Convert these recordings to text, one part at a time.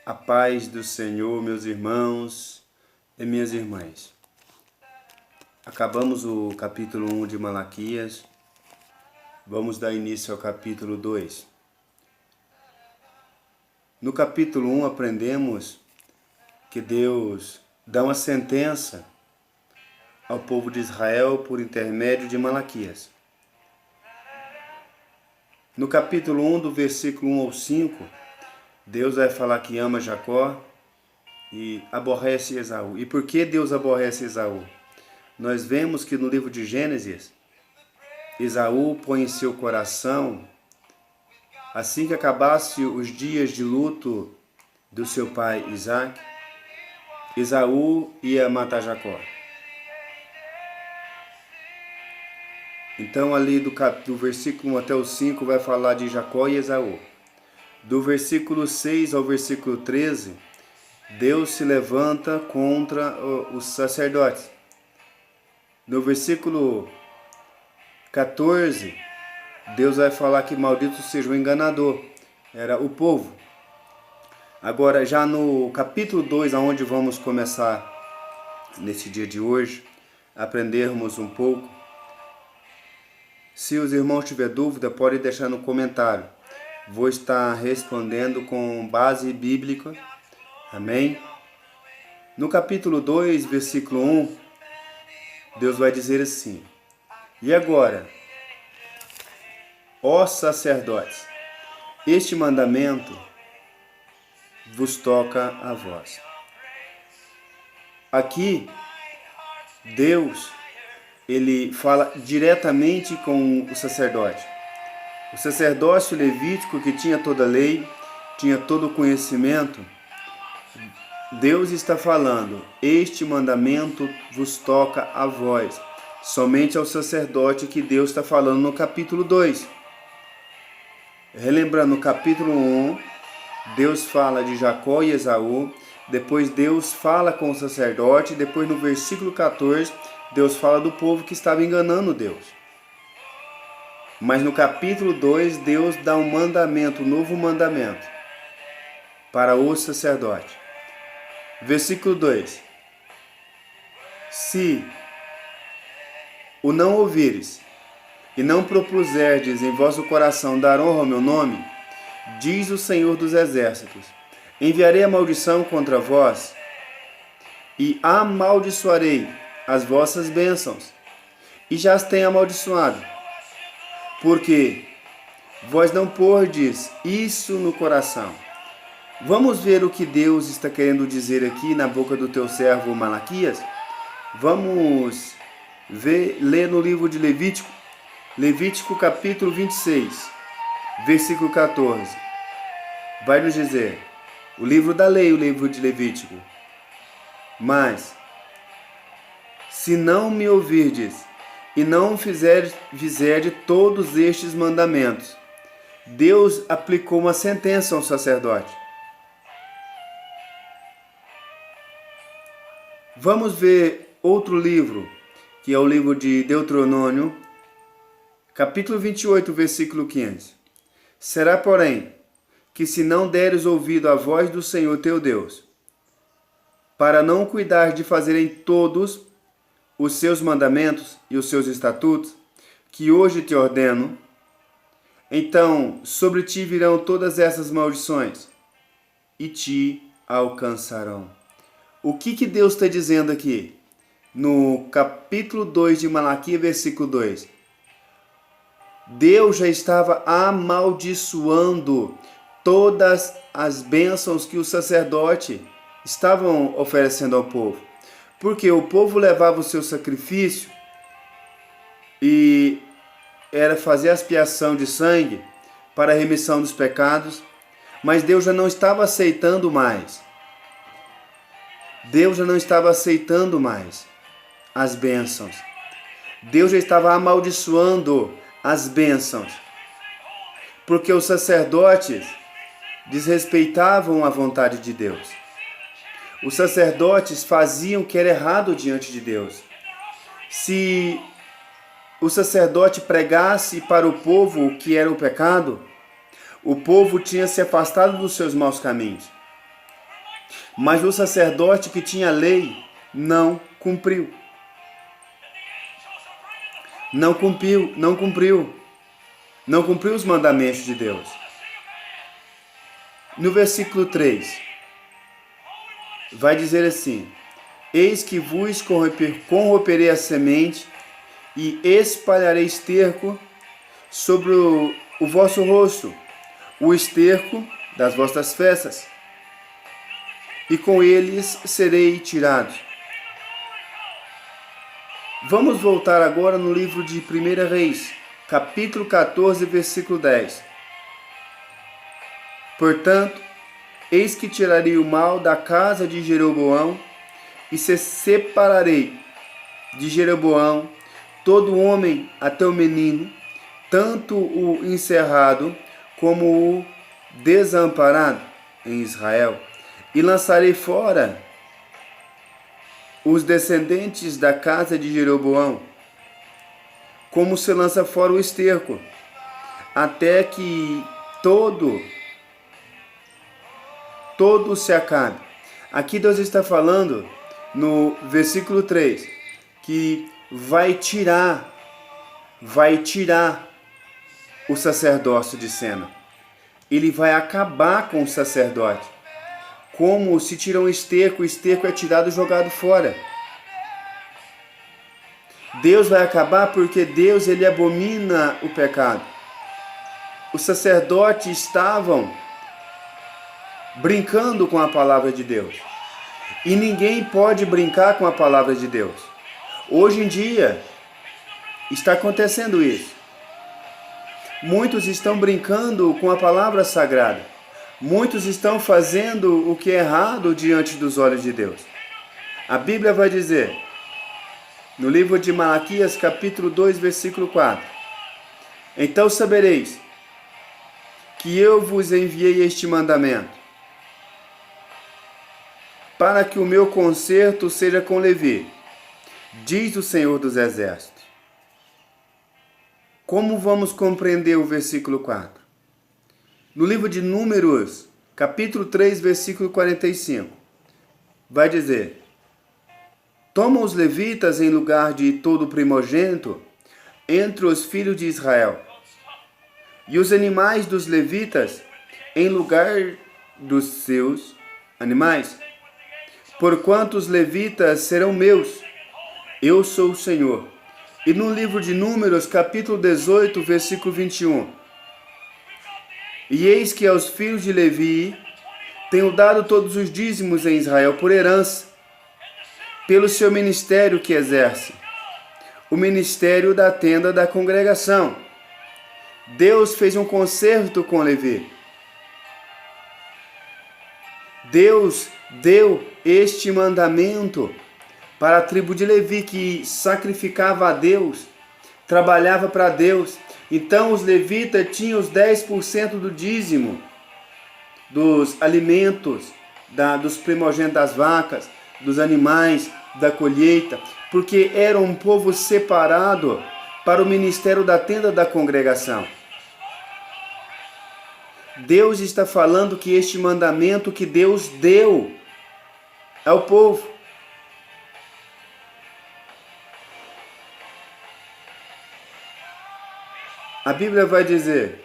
A paz do Senhor, meus irmãos e minhas irmãs. Acabamos o capítulo 1 de Malaquias. Vamos dar início ao capítulo 2. No capítulo 1 aprendemos que Deus dá uma sentença ao povo de Israel por intermédio de Malaquias. No capítulo 1, do versículo 1 ao 5, Deus vai falar que ama Jacó e aborrece Esaú. E por que Deus aborrece Esaú? Nós vemos que no livro de Gênesis, Esaú põe em seu coração, assim que acabasse os dias de luto do seu pai Isaac, Esaú ia matar Jacó. Então ali do versículo 1 até o 5 vai falar de Jacó e Esaú. Do versículo 6 ao versículo 13, Deus se levanta contra os sacerdotes. No versículo 14, Deus vai falar que maldito seja o enganador, era o povo. Agora, já no capítulo 2, aonde vamos começar nesse dia de hoje, aprendermos um pouco. Se os irmãos tiverem dúvida, podem deixar no comentário. Vou estar respondendo com base bíblica. Amém? No capítulo 2, versículo 1, Deus vai dizer assim: E agora, ó sacerdotes, este mandamento vos toca a vós. Aqui, Deus, ele fala diretamente com o sacerdote. O sacerdócio levítico, que tinha toda a lei, tinha todo o conhecimento, Deus está falando: este mandamento vos toca a vós. Somente ao sacerdote que Deus está falando no capítulo 2. Relembrando, no capítulo 1, Deus fala de Jacó e Esaú, depois Deus fala com o sacerdote, depois no versículo 14, Deus fala do povo que estava enganando Deus. Mas no capítulo 2, Deus dá um mandamento, um novo mandamento para o sacerdote. Versículo 2. Se o não ouvires e não propuserdes em vosso coração dar honra ao meu nome, diz o Senhor dos Exércitos, enviarei a maldição contra vós e amaldiçoarei as vossas bênçãos, e já as tenho amaldiçoado. Porque vós não pordes isso no coração. Vamos ver o que Deus está querendo dizer aqui na boca do teu servo Malaquias? Vamos ler no livro de Levítico, Levítico capítulo 26, versículo 14. Vai nos dizer, o livro da lei, o livro de Levítico. Mas, se não me ouvirdes, e não fizer todos estes mandamentos, Deus aplicou uma sentença ao sacerdote. Vamos ver outro livro, que é o livro de Deuteronômio, capítulo 28, versículo 15. Será, porém, que se não deres ouvido à voz do Senhor teu Deus, para não cuidar de fazerem todos os seus mandamentos e os seus estatutos, que hoje te ordeno, então sobre ti virão todas essas maldições e te alcançarão. O que Deus está dizendo aqui? No capítulo 2 de Malaquias, versículo 2. Deus já estava amaldiçoando todas as bênçãos que o sacerdote estavam oferecendo ao povo. Porque o povo levava o seu sacrifício e era fazer a expiação de sangue para a remissão dos pecados, mas Deus já não estava aceitando mais. Deus já não estava aceitando mais as bênçãos. Deus já estava amaldiçoando as bênçãos, porque os sacerdotes desrespeitavam a vontade de Deus. Os sacerdotes faziam o que era errado diante de Deus. Se o sacerdote pregasse para o povo o que era o pecado, o povo tinha se afastado dos seus maus caminhos. Mas o sacerdote que tinha a lei não cumpriu. Não cumpriu os mandamentos de Deus. No versículo 3, vai dizer assim: eis que vos corromperei a semente e espalharei esterco sobre o vosso rosto, o esterco das vossas festas, e com eles serei tirado. Vamos voltar agora no livro de 1 Reis, capítulo 14, versículo 10. Portanto, eis que tirarei o mal da casa de Jeroboão, e se separarei de Jeroboão todo homem até o menino, tanto o encerrado como o desamparado em Israel, e lançarei fora os descendentes da casa de Jeroboão, como se lança fora o esterco, até que todo se acabe. Aqui Deus está falando no versículo 3 que vai tirar o sacerdócio de cena. Ele vai acabar com o sacerdote. Como se tira um esterco, o esterco é tirado e jogado fora. Deus vai acabar porque Deus, ele abomina o pecado. Os sacerdotes estavam brincando com a palavra de Deus. E ninguém pode brincar com a palavra de Deus. Hoje em dia, está acontecendo isso. Muitos estão brincando com a palavra sagrada. Muitos estão fazendo o que é errado diante dos olhos de Deus. A Bíblia vai dizer, no livro de Malaquias, capítulo 2, versículo 4: então sabereis que eu vos enviei este mandamento, para que o meu conserto seja com Levi, diz o Senhor dos Exércitos. Como vamos compreender o versículo 4? No livro de Números, capítulo 3, versículo 45, vai dizer: toma os levitas em lugar de todo primogênito entre os filhos de Israel, e os animais dos levitas em lugar dos seus animais, porquanto os levitas serão meus, eu sou o Senhor. E no livro de Números, capítulo 18, versículo 21, e eis que aos filhos de Levi tenho dado todos os dízimos em Israel por herança, pelo seu ministério que exerce, o ministério da tenda da congregação. Deus fez um concerto com Levi. Deus deu este mandamento para a tribo de Levi, que sacrificava a Deus, trabalhava para Deus. Então os levitas tinham os 10% do dízimo, dos alimentos, dos primogênitos das vacas, dos animais, da colheita, porque era um povo separado para o ministério da tenda da congregação. Deus está falando que este mandamento que Deus deu ao povo. A Bíblia vai dizer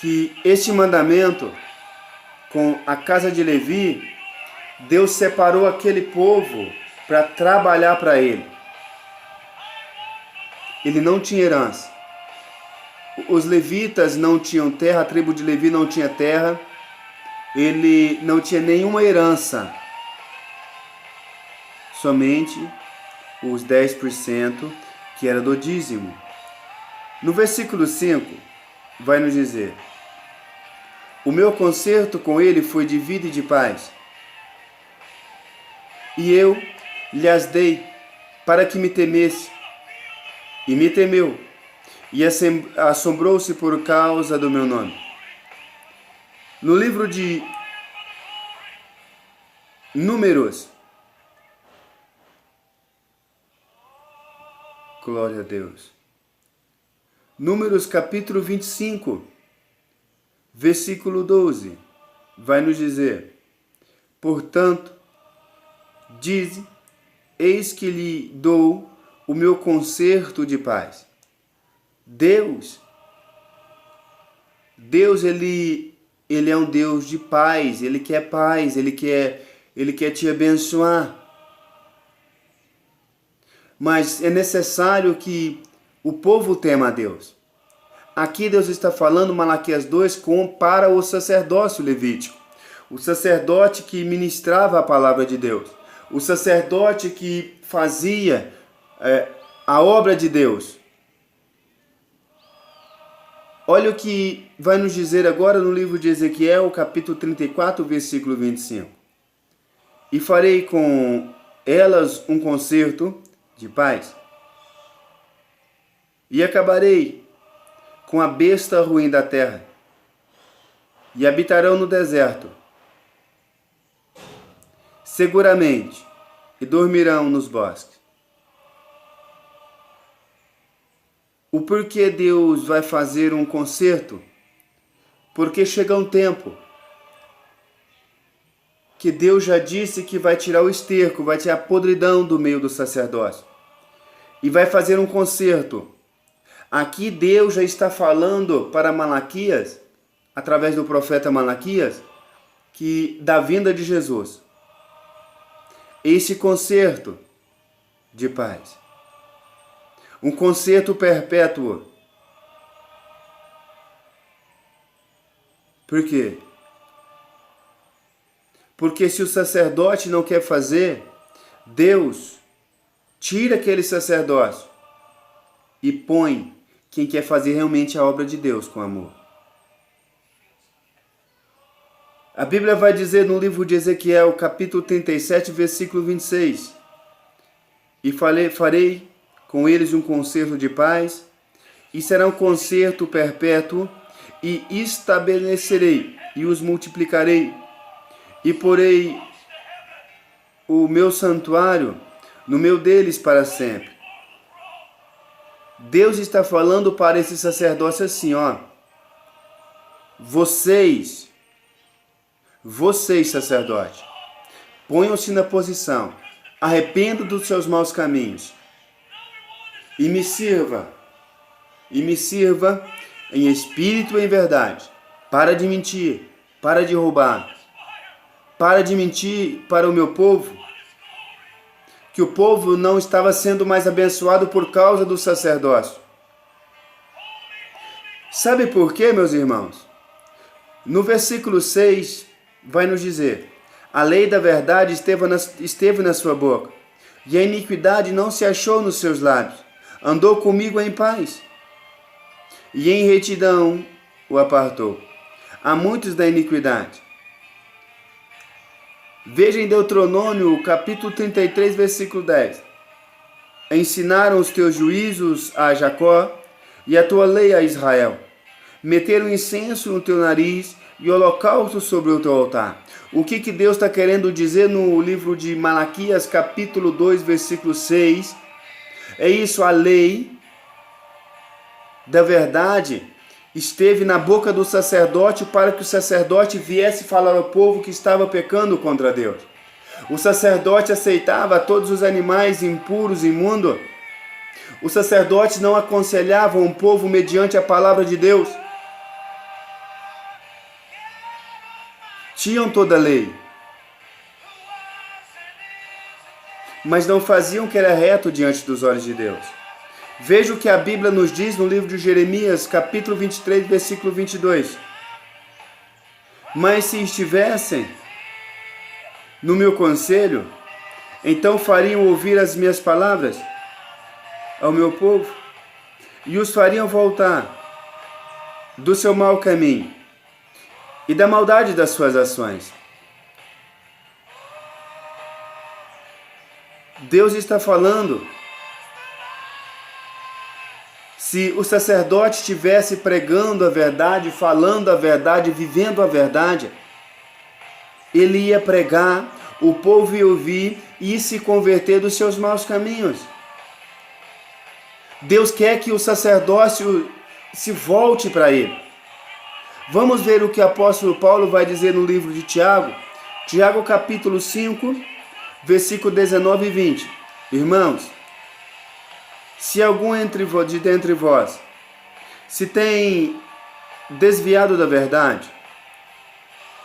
que este mandamento com a casa de Levi, Deus separou aquele povo para trabalhar para ele. Ele não tinha herança. Os levitas não tinham terra, a tribo de Levi não tinha terra, ele não tinha nenhuma herança. Somente os 10% que era do dízimo. No versículo 5, vai nos dizer: o meu concerto com ele foi de vida e de paz, e eu lhes dei para que me temesse, e me temeu, e assombrou-se por causa do meu nome. No livro de Números, glória a Deus, Números capítulo 25, versículo 12, vai nos dizer: portanto, dize, eis que lhe dou o meu concerto de paz. Deus, ele é um Deus de paz, Ele quer paz, Ele quer te abençoar. Mas é necessário que o povo tema a Deus. Aqui Deus está falando, Malaquias 2, para o sacerdócio levítico. O sacerdote que ministrava a palavra de Deus. O sacerdote que fazia a obra de Deus. Olha o que vai nos dizer agora no livro de Ezequiel, capítulo 34, versículo 25. E farei com elas um concerto de paz. E acabarei com a besta ruim da terra. E habitarão no deserto, seguramente, e dormirão nos bosques. O porquê Deus vai fazer um concerto? Porque chega um tempo que Deus já disse que vai tirar o esterco, vai tirar a podridão do meio do sacerdócio. E vai fazer um concerto. Aqui Deus já está falando para Malaquias, através do profeta Malaquias, que da vinda de Jesus. Esse concerto de paz. Um concerto perpétuo. Por quê? Porque se o sacerdote não quer fazer, Deus tira aquele sacerdócio e põe quem quer fazer realmente a obra de Deus com amor. A Bíblia vai dizer no livro de Ezequiel, capítulo 37, versículo 26. E farei com eles um concerto de paz, e será um concerto perpétuo, e estabelecerei, e os multiplicarei, e porei o meu santuário no meio deles para sempre. Deus está falando para esse sacerdócio assim, ó. Vocês, sacerdote, ponham-se na posição, arrependam dos seus maus caminhos, e me sirva em espírito e em verdade. Para de mentir, para de roubar, para de mentir para o meu povo, que o povo não estava sendo mais abençoado por causa do sacerdócio. Sabe por quê, meus irmãos? No versículo 6 vai nos dizer: a lei da verdade esteve na sua boca, e a iniquidade não se achou nos seus lábios. Andou comigo em paz, e em retidão o apartou. Há muitos da iniquidade. Veja em Deuteronômio, capítulo 33, versículo 10. Ensinaram os teus juízos a Jacó e a tua lei a Israel. Meteram incenso no teu nariz e holocausto sobre o teu altar. O que Deus está querendo dizer no livro de Malaquias, capítulo 2, versículo 6? É isso, a lei da verdade esteve na boca do sacerdote para que o sacerdote viesse falar ao povo que estava pecando contra Deus. O sacerdote aceitava todos os animais impuros, imundos. O sacerdote não aconselhava um povo mediante a palavra de Deus. Tinham toda a lei, mas não faziam o que era reto diante dos olhos de Deus. Veja o que a Bíblia nos diz no livro de Jeremias, capítulo 23, versículo 22. Mas se estivessem no meu conselho, então fariam ouvir as minhas palavras ao meu povo, e os fariam voltar do seu mau caminho e da maldade das suas ações. Deus está falando. Se o sacerdote estivesse pregando a verdade, falando a verdade, vivendo a verdade, ele ia pregar, o povo ia ouvir e se converter dos seus maus caminhos. Deus quer que o sacerdócio se volte para ele. Vamos ver o que o apóstolo Paulo vai dizer no livro de Tiago. Tiago capítulo 5, versículo 19 e 20. Irmãos, se algum de dentre vós se tem desviado da verdade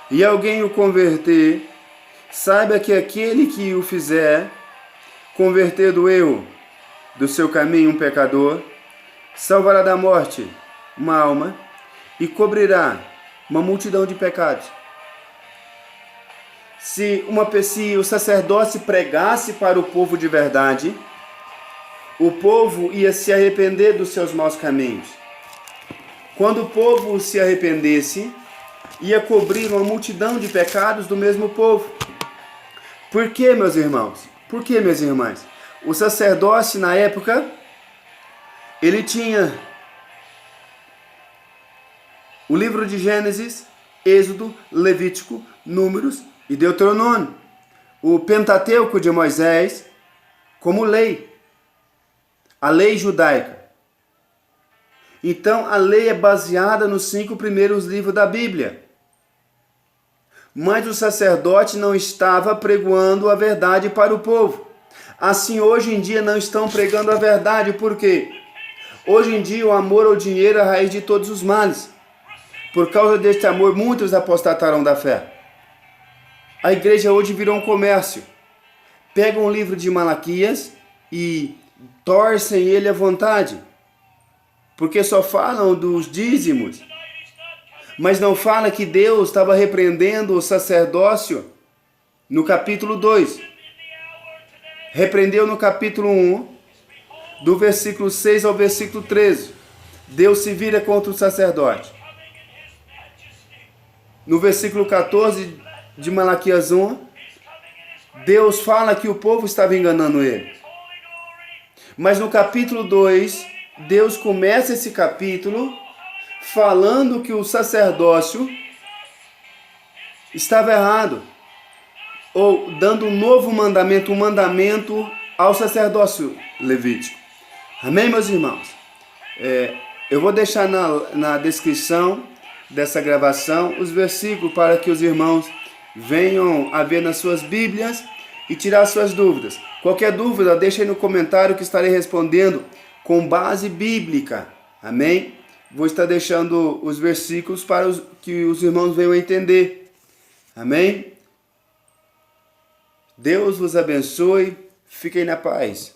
e alguém o converter, saiba que aquele que o fizer converter do erro do seu caminho um pecador, salvará da morte uma alma e cobrirá uma multidão de pecados. Se o sacerdote pregasse para o povo de verdade, o povo ia se arrepender dos seus maus caminhos. Quando o povo se arrependesse, ia cobrir uma multidão de pecados do mesmo povo. Por quê, meus irmãos? Por quê, minhas irmãs? O sacerdote, na época, ele tinha o livro de Gênesis, Êxodo, Levítico, Números e Deuteronômio. O Pentateuco de Moisés como lei. A lei judaica. Então, a lei é baseada nos 5 primeiros livros da Bíblia. Mas o sacerdote não estava pregoando a verdade para o povo. Assim, hoje em dia não estão pregando a verdade. Por quê? Hoje em dia o amor ao dinheiro é a raiz de todos os males. Por causa deste amor, muitos apostataram da fé. A igreja hoje virou um comércio. Pegam o livro de Malaquias e torcem ele à vontade. Porque só falam dos dízimos. Mas não fala que Deus estava repreendendo o sacerdócio no capítulo 2. Repreendeu no capítulo 1, do versículo 6 ao versículo 13. Deus se vira contra o sacerdote. No versículo 14 de Malaquias 1, Deus fala que o povo estava enganando ele. Mas no capítulo 2, Deus começa esse capítulo falando que o sacerdócio estava errado. Ou dando um novo mandamento, um mandamento ao sacerdócio levítico. Amém, meus irmãos? Eu vou deixar na descrição dessa gravação os versículos para que os irmãos venham a ver nas suas Bíblias e tirar suas dúvidas. Qualquer dúvida, deixa aí no comentário que estarei respondendo com base bíblica. Amém? Vou estar deixando os versículos para que os irmãos venham a entender. Amém? Deus vos abençoe. Fiquem na paz.